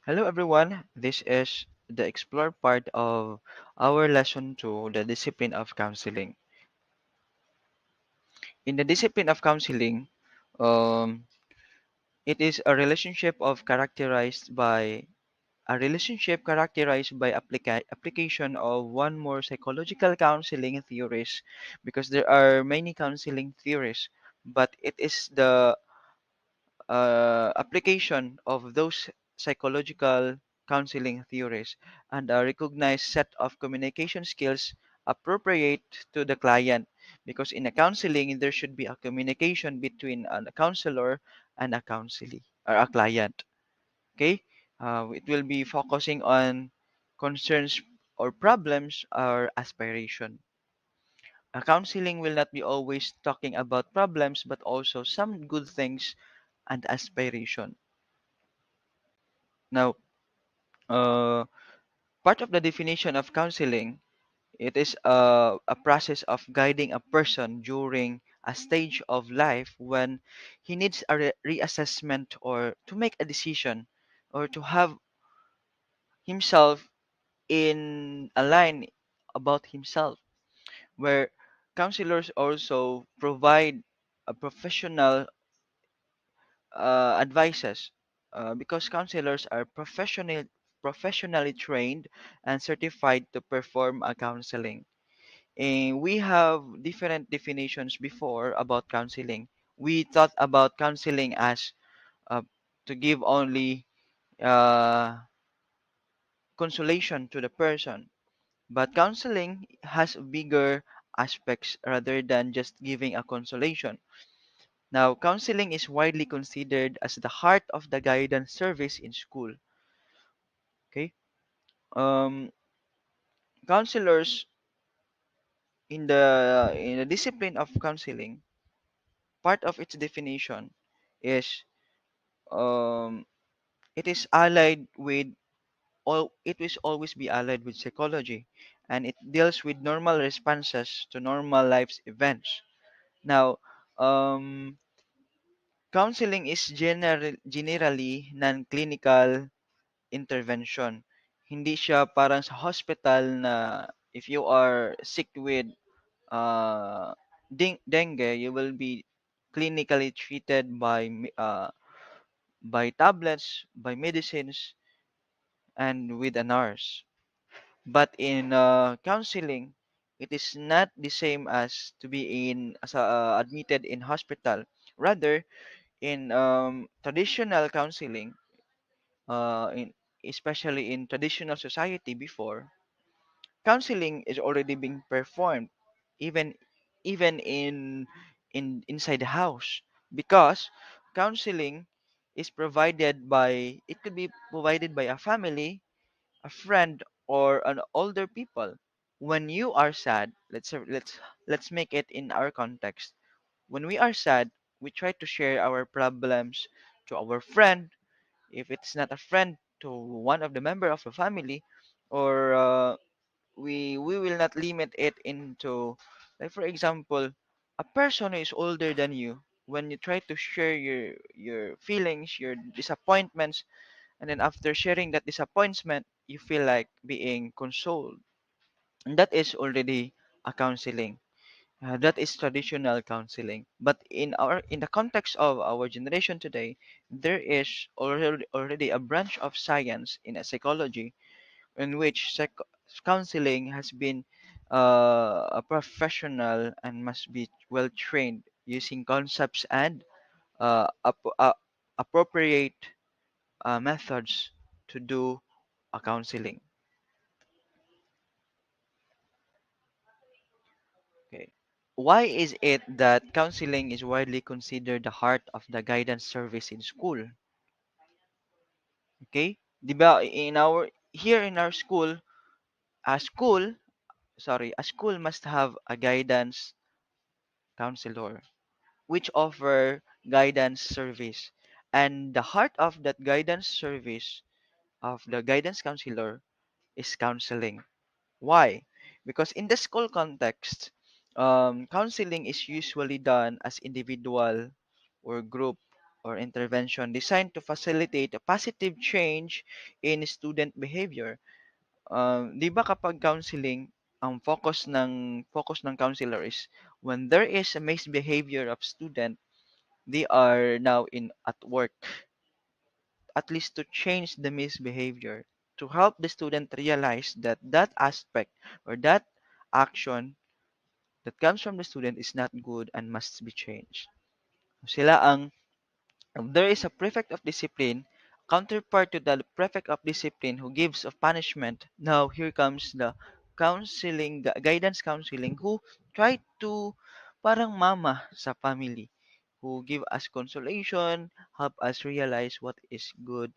Hello everyone, this is the explore part of our lesson 2, the discipline of counseling. In the discipline of counseling, um, it is a relationship characterized by application of one more psychological counseling theories because there are many counseling theories, but it is the application of those psychological counseling theories and a recognized set of communication skills appropriate to the client because in a counseling there should be a communication between a counselor and a counselee or a client. Okay, it will be focusing on concerns or problems or aspiration. A counseling will not be always talking about problems but also some good things and aspiration. Now, uh, part of the definition of counseling, it is a process of guiding a person during a stage of life when he needs a reassessment or to make a decision or to have himself in a line about himself, where counselors also provide a professional advices because counselors are professionally trained and certified to perform a counseling. And we have different definitions before about counseling. We thought about counseling as uh, to give only uh, consolation to the person, but counseling has bigger aspects rather than just giving a consolation. Now, counseling is widely considered as the heart of the guidance service in school. Okay. Um, Counselors in the discipline of counseling, part of its definition is um, it is allied with all. It will always be allied with psychology, and it deals with normal responses to normal life's events. Now, um, counseling is generally non-clinical intervention. Hindi siya parang sa hospital na if you are sick with dengue, you will be clinically treated by tablets, by medicines, and with a nurse. But in counseling, it is not the same as to be admitted in hospital. Rather, in traditional counseling, in especially in traditional society before, counseling is already being performed even even in inside the house because counseling is provided by it could be provided by a family, a friend, or an older people. When you are sad, let's make it in our context. When we are sad, we try to share our problems to our friend. If it's not a friend, to one of the member of the family, or we will not limit it into, like for example, a person who is older than you. When you try to share your feelings, your disappointments, and then after sharing that disappointment you feel like being consoled, and that is already a counseling. That is traditional counseling, but in the context of our generation today, there is already a branch of science in a psychology in which counseling has been a professional and must be well trained using concepts and appropriate methods to do a counseling. Okay. Why is it that counseling is widely considered the heart of the guidance service in school? Okay? Diba in our here in our school, a school, a school must have a guidance counselor which offer guidance service. And the heart of that guidance service of the guidance counselor is counseling. Why? Because in the school context, counseling is usually done as individual or group or intervention designed to facilitate a positive change in student behavior. 'Di ba kapag counseling, ang focus ng counselor is when there is a misbehavior of student, they are now in at work, at least to change the misbehavior, to help the student realize that that aspect or that action that comes from the student is not good and must be changed. Sila ang There is a prefect of discipline, counterpart to the prefect of discipline who gives of punishment. Now here comes the guidance counseling who try to parang mama sa family, who give us consolation, help us realize what is good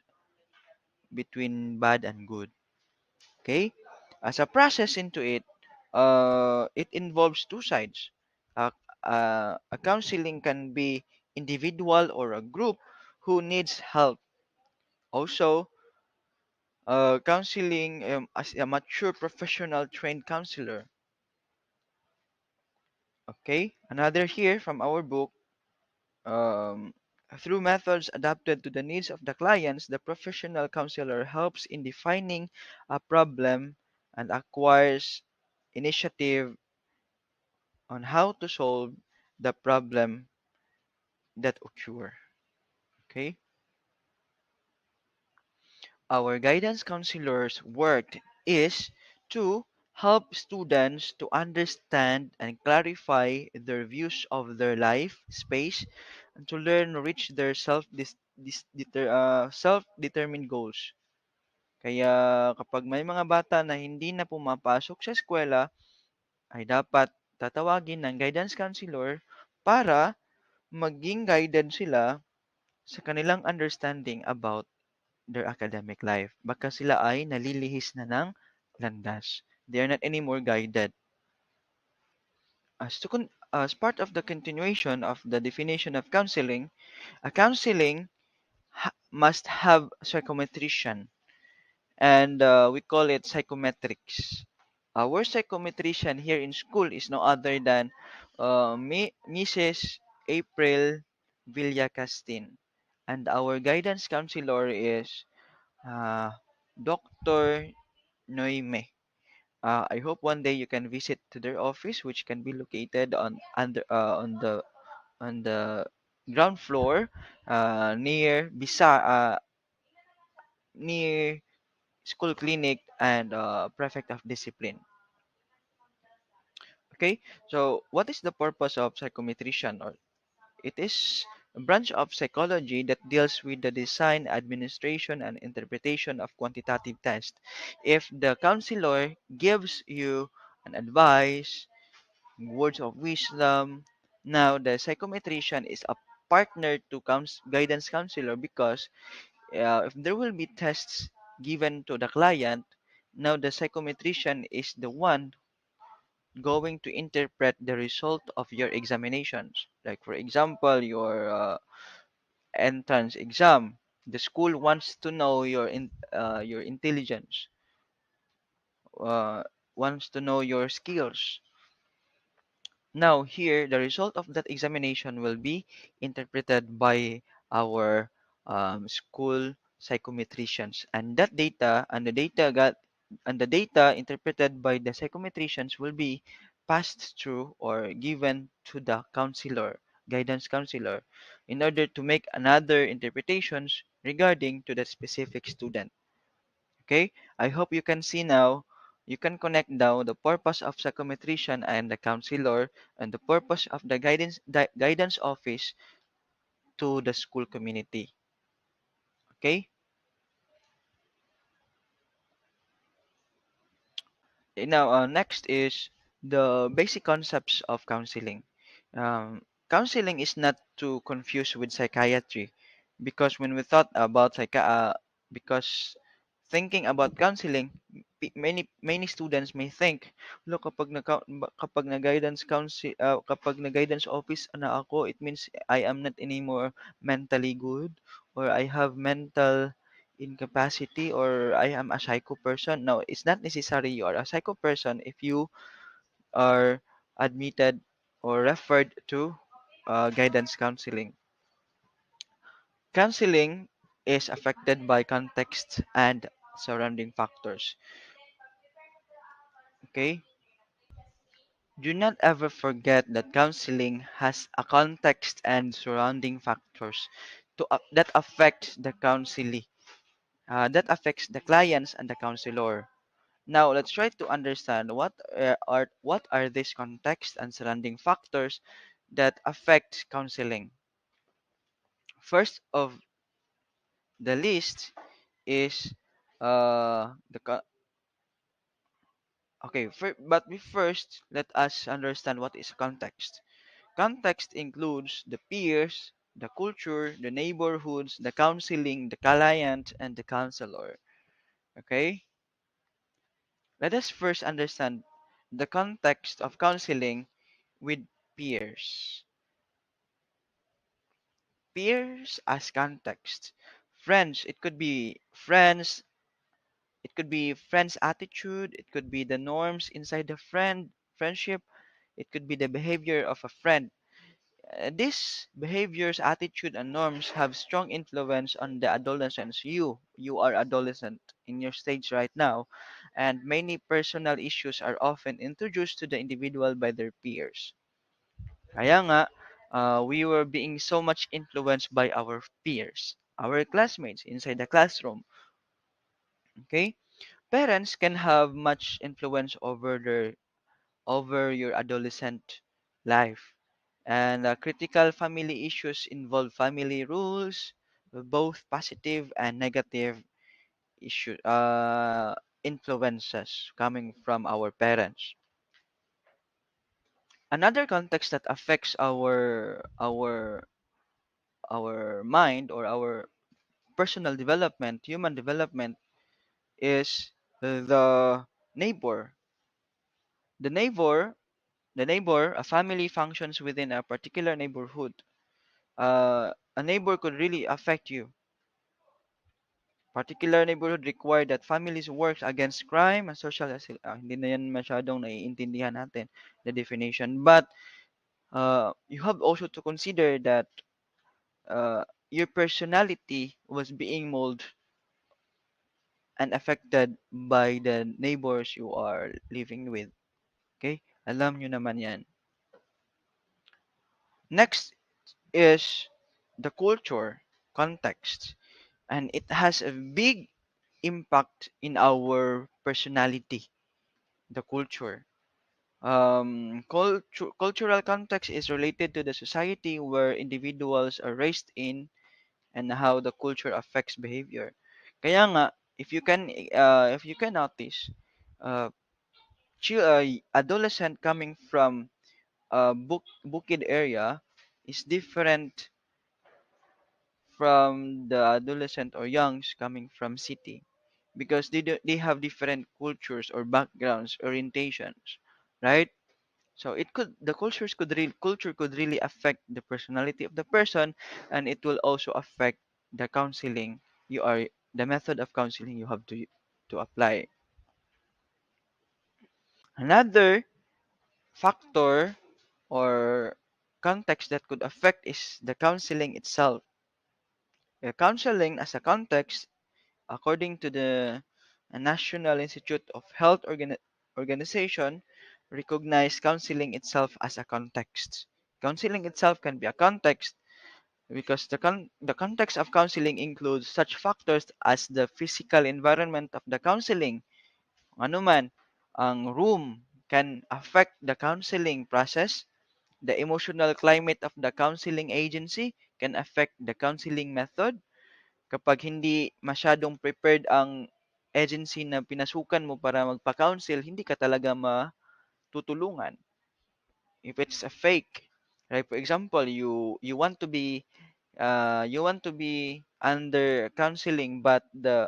between bad and good. Okay? As a process into it, it involves two sides. Uh, a counseling can be individual or a group who needs help. Also, counseling as a mature professional trained counselor. Okay, another here from our book. Um, Through methods adapted to the needs of the clients, the professional counselor helps in defining a problem and acquires initiative on how to solve the problem that occur. Okay, our guidance counselors' work is to help students to understand and clarify their views of their life, space, and to learn reach their self-determined goals. Kaya kapag may mga bata na hindi na pumapasok sa eskwela, ay dapat tatawagin ng guidance counselor para maging guided sila sa kanilang understanding about their academic life. Baka sila ay nalilihis na ng landas. They are not anymore guided. As part of the continuation of the definition of counseling, a counseling must have psychometrician, and we call it psychometrics. Our psychometrician here in school is no other than Mrs. April Villacastin, and our guidance counselor is uh, Dr. Noime. I hope one day you can visit to their office, which can be located on the ground floor, near school clinic and prefect of discipline. Okay, so what is the purpose of psychometrician? Or it is a branch of psychology that deals with the design, administration, and interpretation of quantitative tests. If the counselor gives you an advice, words of wisdom, now the psychometrician is a partner to guidance counselor because if there will be tests given to the client, now the psychometrician is the one going to interpret the result of your examinations. Like for example, your entrance exam. The school wants to know your intelligence, uh, wants to know your skills. Now here, the result of that examination will be interpreted by our school psychometricians, and that data and the data interpreted by the psychometricians will be passed through or given to the guidance counselor, in order to make another interpretations regarding to the specific student. Okay, I hope you can see now. You can connect now the purpose of psychometrician and the counselor and the purpose of the guidance office to the school community. Okay. Now, next is the basic concepts of counseling. Counseling is not to confuse with psychiatry, because when we thought about because thinking about counseling, many students may think, look, kapag na guidance office na ako, it means I am not anymore mentally good, or I have mental incapacity, or I am a psycho person. No, it's not necessary you are a psycho person if you are admitted or referred to guidance counseling. Counseling is affected by context and surrounding factors. Okay? Do not ever forget that counseling has a context and surrounding factors that affect the counselee, that affects the clients and the counselor. Now, let's try to understand what are these context and surrounding factors that affect counseling. First of the list is the okay. First, let us understand what is context. Context includes the peers, the culture, the neighborhoods, the counseling, the client, and the counselor. Okay, let us first understand the context of counseling with peers. Peers as context. Friends, it could be friends' attitude, it could be the norms inside the friendship, it could be the behavior of a friend. These behaviors, attitude, and norms have strong influence on the adolescents. You are adolescent in your stage right now, and many personal issues are often introduced to the individual by their peers. Kaya nga, we were being so much influenced by our peers, our classmates inside the classroom. Okay, parents can have much influence over your adolescent life. And critical family issues involve family rules, both positive and negative influences coming from our parents. Another context that affects our mind or our personal development, human development, is the neighbor. The neighbor, a family functions within a particular neighborhood. A neighbor could really affect you. Particular neighborhood require that families works against crime and hindi na yan masyadong naiintindihan natin, the definition. But you have also to consider that your personality was being molded and affected by the neighbors you are living with. Okay? Alam nyo naman yan. Next is the culture context. And it has a big impact in our personality, the culture. Cultural context is related to the society where individuals are raised in and how the culture affects behavior. Kaya nga, if you can notice, uh, adolescent coming from a bukid area is different from the adolescent or youngs coming from city because they have different cultures or backgrounds, orientations, right? So culture could really affect the personality of the person, and it will also affect the counseling you are the method of counseling you have to apply. Another factor or context that could affect is the counseling itself. Counseling as a context, according to the National Institute of Health Organization, recognize counseling itself as a context. Counseling itself can be a context because the context of counseling includes such factors as the physical environment of the counseling. Ano man, ang room can affect the counseling process. The emotional climate of the counseling agency can affect the counseling method. Kapag hindi masyadong prepared ang agency na pinasukan mo para magpa-counsel, hindi ka talaga matutulungan. If it's a fake, right? For example, you want to be under counseling but the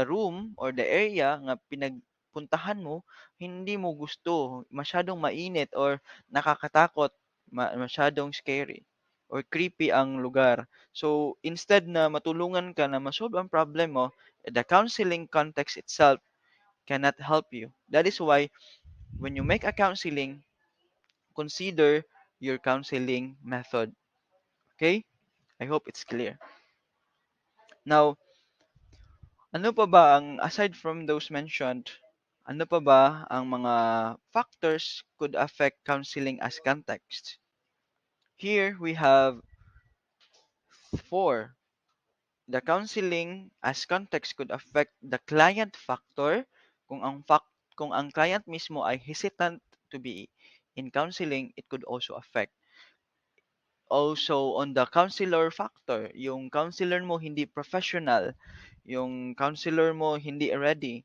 room or the area nga pinagpuntahan mo hindi mo gusto, masyadong mainit or nakakatakot, masyadong scary or creepy ang lugar. So instead na matulungan ka na ma-solve ang problem mo, the counseling context itself cannot help you. That is why when you make a counseling, consider your counseling method. Okay? I hope it's clear. Now, ano pa ba ang aside from those mentioned, ano pa ba ang mga factors could affect counseling as context? Here we have four. The counseling as context could affect the client factor. Kung ang client mismo ay hesitant to be in counseling, it could also affect. Also on the counselor factor, yung counselor mo hindi professional, yung counselor mo hindi ready,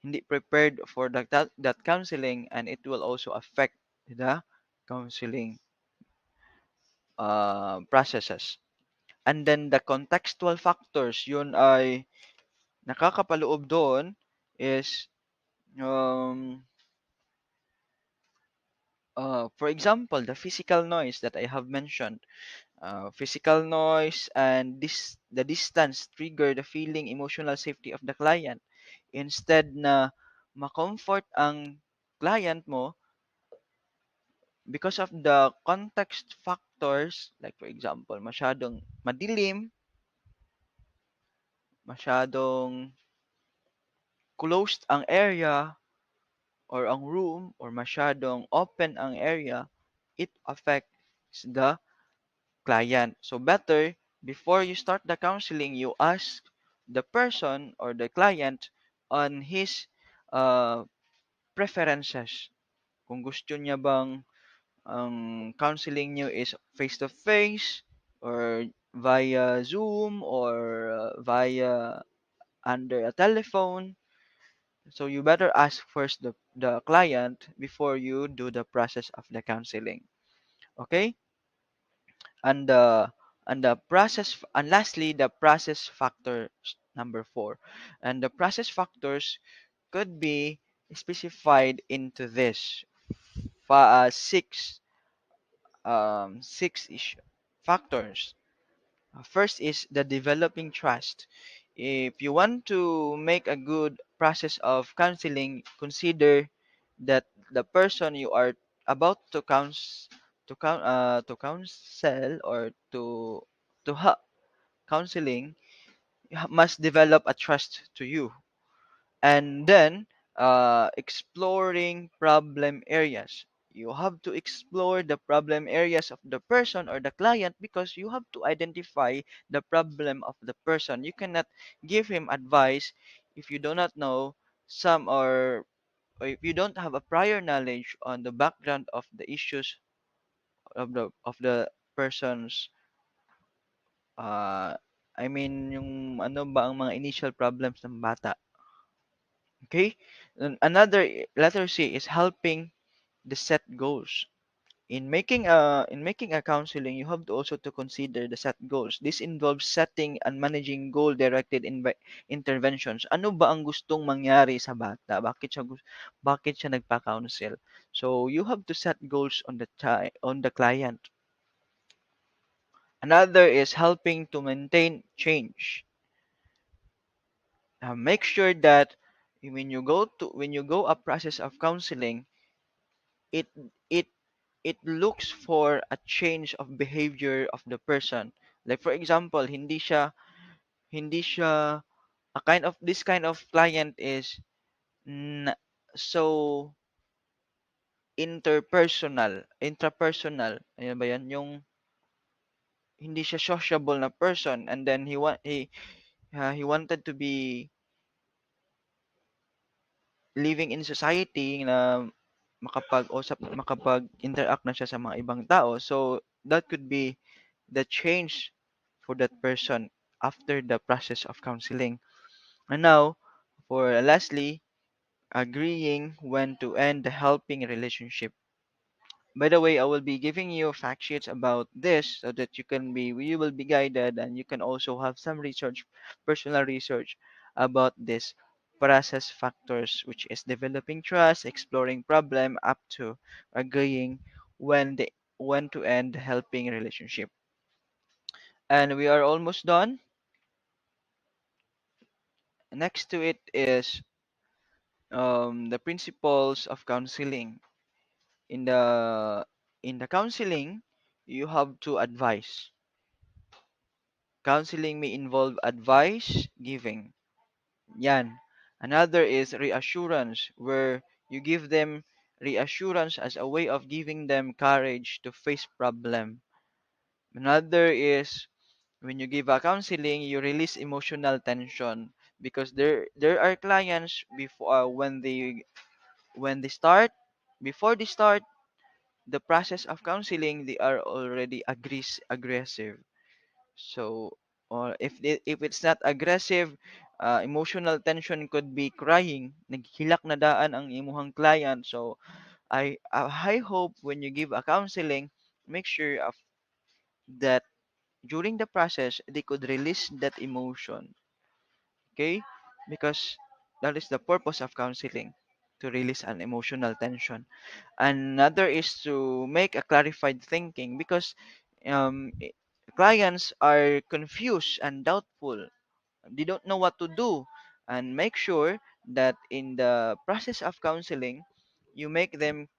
hindi prepared for that counseling, and it will also affect the counseling processes. And then the contextual factors, yun ay nakakapaloob doon is um, for example, the physical noise that I have mentioned. Physical noise and the distance trigger the feeling emotional safety of the client. Instead na ma-comfort ang client mo because of the context factors, like for example, masyadong madilim, masyadong closed ang area or ang room, or masyadong open ang area, it affects the client. So better, before you start the counseling, you ask the person or the client on his uh, preferences. Kung gusto niya bang ang counseling niyo is face to face or via Zoom or via under a telephone. So you better ask first the client before you do the process of the counseling. Okay? And the process and lastly the process factor number 4. And the process factors could be specified into this six factors. First is the developing trust. If you want to make a good process of counseling, consider that the person you are about to counsel or to counseling must develop a trust to you. And then exploring problem areas, you have to explore the problem areas of the person or the client because you have to identify the problem of the person. You cannot give him advice if you do not know some or if you don't have a prior knowledge on the background of the issues of the person's uh I mean yung ano ba ang mga initial problems ng bata. Okay? Another letter C is helping the set goals. In making a counseling, you have to also to consider the set goals. This involves setting and managing goal-directed interventions. Ano ba ang gustong mangyari sa bata? Bakit siya nagpa-counsel? So you have to set goals on the client. Another is helping to maintain change. Make sure that when you go a process of counseling, it it it looks for a change of behavior of the person. Like for example, hindi siya a kind of this kind of client is n- so intrapersonal. Ayan ba 'yan? Yung hindi siya sociable na person, and then he wanted to be living in society na makapag-interact na siya sa mga ibang tao. So that could be the change for that person after the process of counseling. And now, for lastly, agreeing when to end the helping relationship. By the way, I will be giving you fact sheets about this so that you will be guided, and you can also have some research, personal research about this process factors, which is developing trust, exploring problem, up to agreeing when to end helping relationship. And we are almost done. Next to it is the principles of counseling. In the counseling, you have to advise. Counseling may involve advice giving. Yan. Another is reassurance, where you give them reassurance as a way of giving them courage to face problem. Another is when you give a counseling, you release emotional tension because there are clients before when they start before they start the process of counseling, they are already aggressive. So, or if it's not aggressive, emotional tension could be crying, naghilak na daan ang imuhang client. So, I hope when you give a counseling, make sure of that during the process they could release that emotion, okay? Because that is the purpose of counseling, to release an emotional tension. Another is to make a clarified thinking because um, i- clients are confused and doubtful. They don't know what to do. And make sure that in the process of counseling, you make them,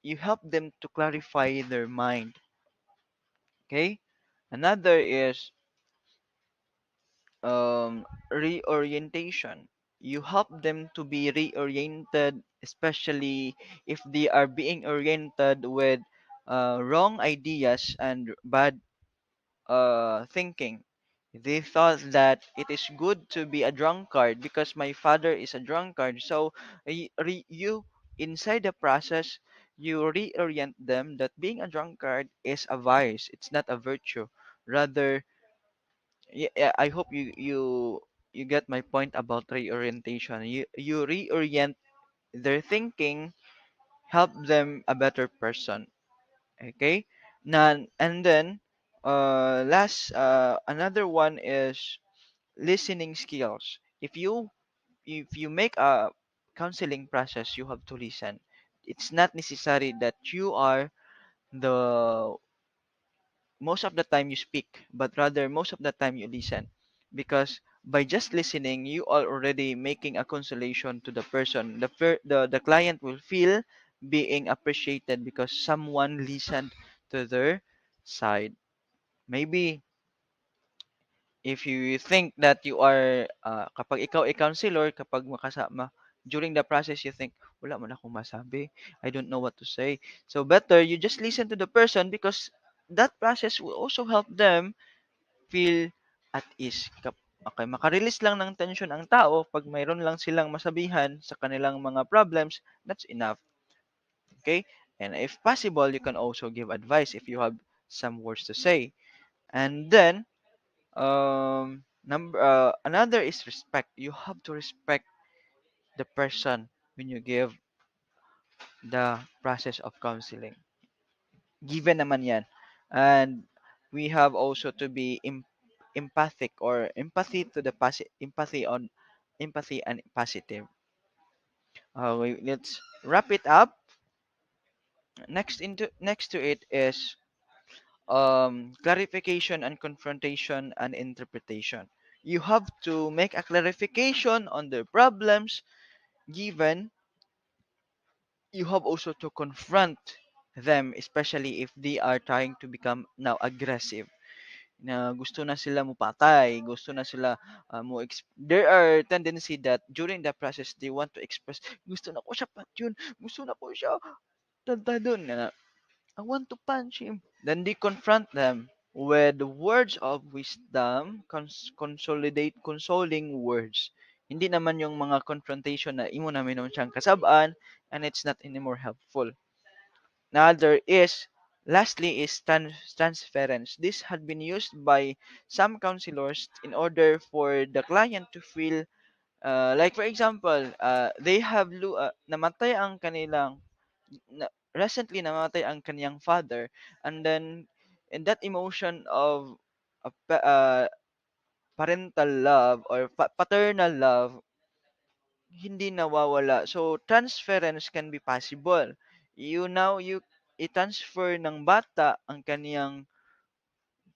you help them to clarify their mind. Okay. Another is reorientation. You help them to be reoriented, especially if they are being oriented with wrong ideas and bad thinking. They thought that it is good to be a drunkard because my father is a drunkard. So you inside the process, you reorient them that being a drunkard is a vice. It's not a virtue. Rather, yeah, I hope you get my point about reorientation. You reorient their thinking, help them a better person. Okay? And then last another one is listening skills. If you make a counseling process, you have to listen. It's not necessary that you are the most of the time you speak, but rather most of the time you listen. Because by just listening, you are already making a consolation to the person. The client will feel being appreciated because someone listened to their side. Maybe if you think that you are, kapag ikaw ay counselor, kapag makasama, during the process, you think, wala man akong masabi. I don't know what to say. So better, you just listen to the person because that process will also help them feel at ease. Okay, makarelease lang ng tension ang tao pag mayroon lang silang masabihan sa kanilang mga problems, that's enough. Okay? And if possible, you can also give advice if you have some words to say. And then, another is respect. You have to respect the person when you give the process of counseling. Given naman yan. And we have also to be empathic or empathy to the empathy and positive. Let's wrap it up. Next to it is clarification and confrontation and interpretation. You have to make a clarification on the problems given. You have also to confront them, especially if they are trying to become now aggressive, na gusto na sila mupatay, gusto na sila there are tendency that during the process they want to express, gusto na ko siya patyon, gusto na ko siya tantadon, na I want to punch him. Then they confront them with words of wisdom, consoling words. Hindi naman yung mga confrontation na imo namin nung siyang kasabaan and it's not anymore helpful. Another is, lastly, is transference. This had been used by some counselors in order for the client to feel, like for example, they have namatay ang kanilang, recently namatay ang kaniyang father, and then in that emotion of parental love or paternal love, hindi nawawala. So, transference can be possible. You i-transfer ng bata ang kaniyang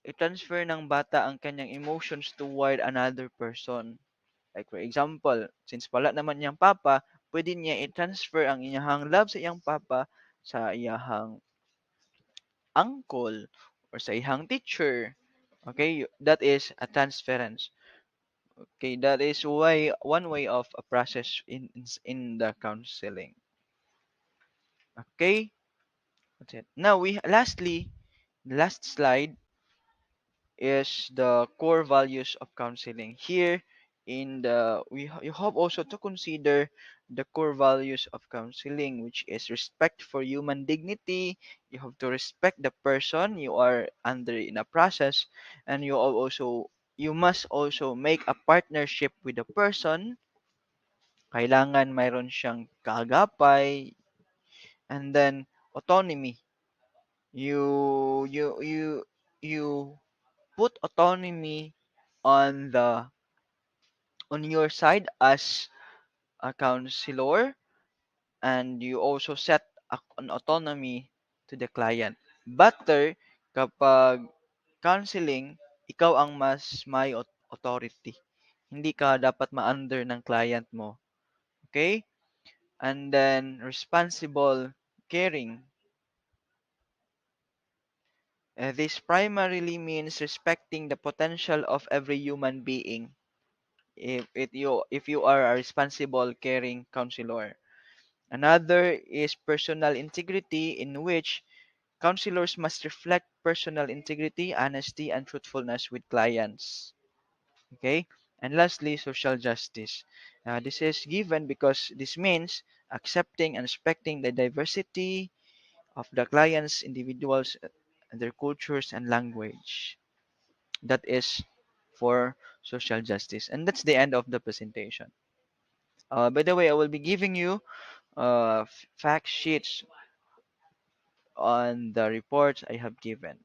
i-transfer ng bata ang kanyang emotions toward another person. Like for example, since wala naman niyang papa, pwede niya i-transfer ang iyahang love sa iyang papa sa iyahang uncle or sa iyang teacher. Okay, that is a transference. Okay, that is why one way of a process in the counseling. Okay, that's it. Now we lastly, the last slide is the core values of counseling. Here in the you have also to consider the core values of counseling, which is respect for human dignity. You have to respect the person you are under in a process, and you must also make a partnership with the person. Kailangan mayroon siyang kaagapay, and then autonomy. You put autonomy on your side as a counselor, and you also set an autonomy to the client. Better kapag counseling, ikaw ang mas may authority. Hindi ka dapat ma-under ng client mo. Okay? And then responsible caring. This primarily means respecting the potential of every human being. If you are a responsible caring counselor. Another is personal integrity, in which counselors must reflect personal integrity, honesty, and truthfulness with clients. Okay? And lastly, social justice. This is given because this means accepting and respecting the diversity of the client's individuals, their cultures, and language. That is for social justice. And that's the end of the presentation. By the way, I will be giving you fact sheets on the reports I have given.